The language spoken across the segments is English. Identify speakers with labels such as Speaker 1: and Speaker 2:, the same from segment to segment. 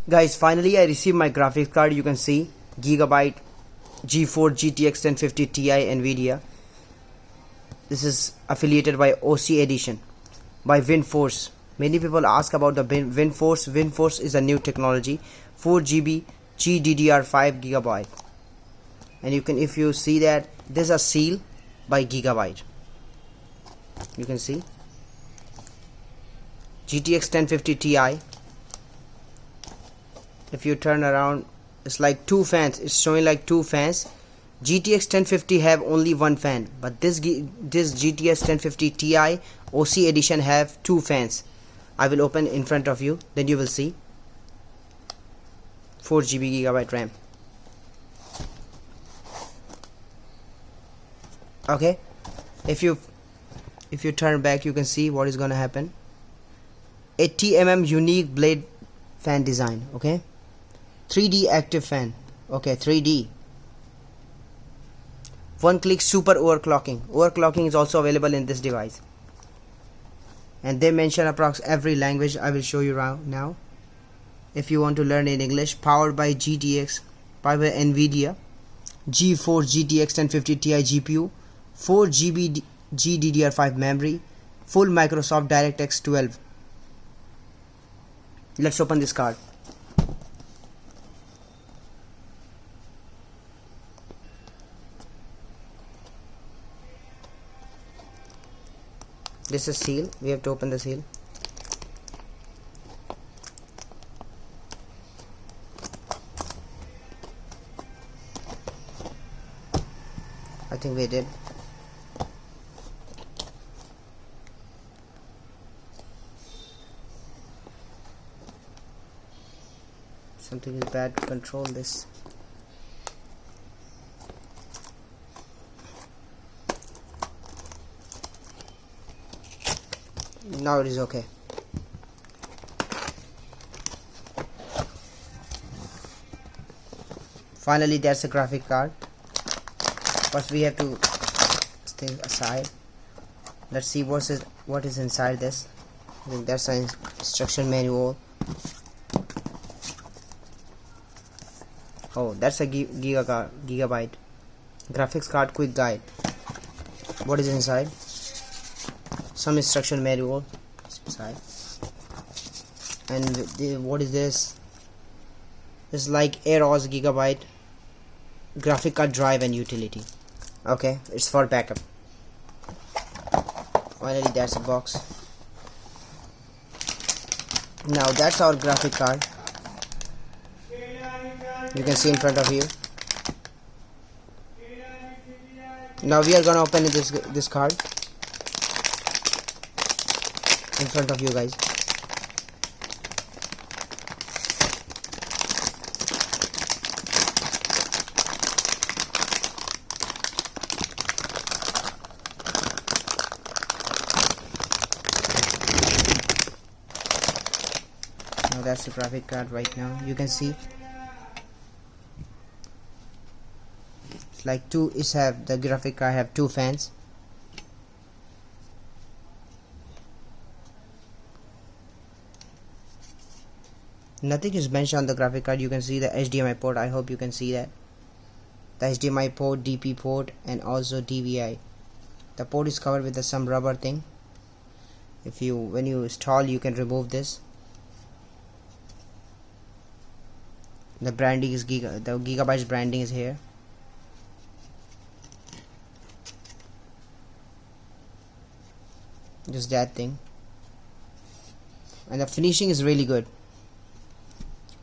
Speaker 1: Guys, finally I received my graphics card. You can see Gigabyte G4 GTX 1050 Ti Nvidia. This is affiliated by OC Edition by WindForce. Many people ask about the WindForce. WindForce is a new technology, 4GB GDDR5 gigabyte. And you can, if you see that, there's a seal by Gigabyte. You can see GTX 1050 Ti. If you turn around, it's like two fans. It's showing like two fans. GTX 1050 have only one fan, but this GTX 1050 Ti OC edition have two fans. I will open in front of you, then you will see. 4GB gigabyte RAM. Okay, if you turn back, you can see what is gonna happen. 80mm unique blade fan design. Okay, 3D active fan. Okay, 3D. One click super overclocking. Overclocking is also available in this device. And they mention approx every language. I will show you now. If you want to learn in English, powered by GTX, powered by Nvidia G4 GTX 1050 Ti GPU, 4GB GDDR5 memory, full Microsoft DirectX 12. Let's open this card. This is seal. We have to open the seal. I think we did. Something is bad. Control this. Now it is okay. Finally, there's a graphic card. First we have to stay aside. Let's see what is inside this. I think that's an instruction manual. Oh, that's a gigabyte graphics card quick guide. What is inside? Some instruction manual inside. And what is this? It's like AROS gigabyte graphic card drive and utility. Okay, it's for backup. Finally, that's a box. Now that's our graphic card. You can see in front of you. Now we are gonna open this card in front of you guys. Now that's the graphic card right now. You can see it's like two. The graphic card have two fans. Nothing is mentioned on the graphic card. You can see the HDMI port. I hope you can see that. The HDMI port, DP port, and also DVI. The port is covered with some rubber thing. When you install, you can remove this. The branding is the Gigabyte's branding is here. Just that thing. And the finishing is really good.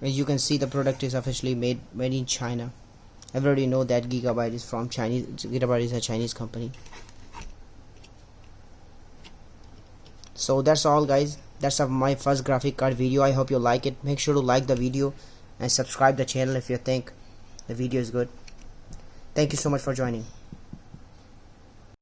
Speaker 1: As you can see, the product is officially made in China. Everybody know that Gigabyte is from Chinese. Gigabyte is a Chinese company. So that's all, guys. That's my first graphic card video. I hope you like it. Make sure to like the video and subscribe the channel if you think the video is good. Thank you so much for joining.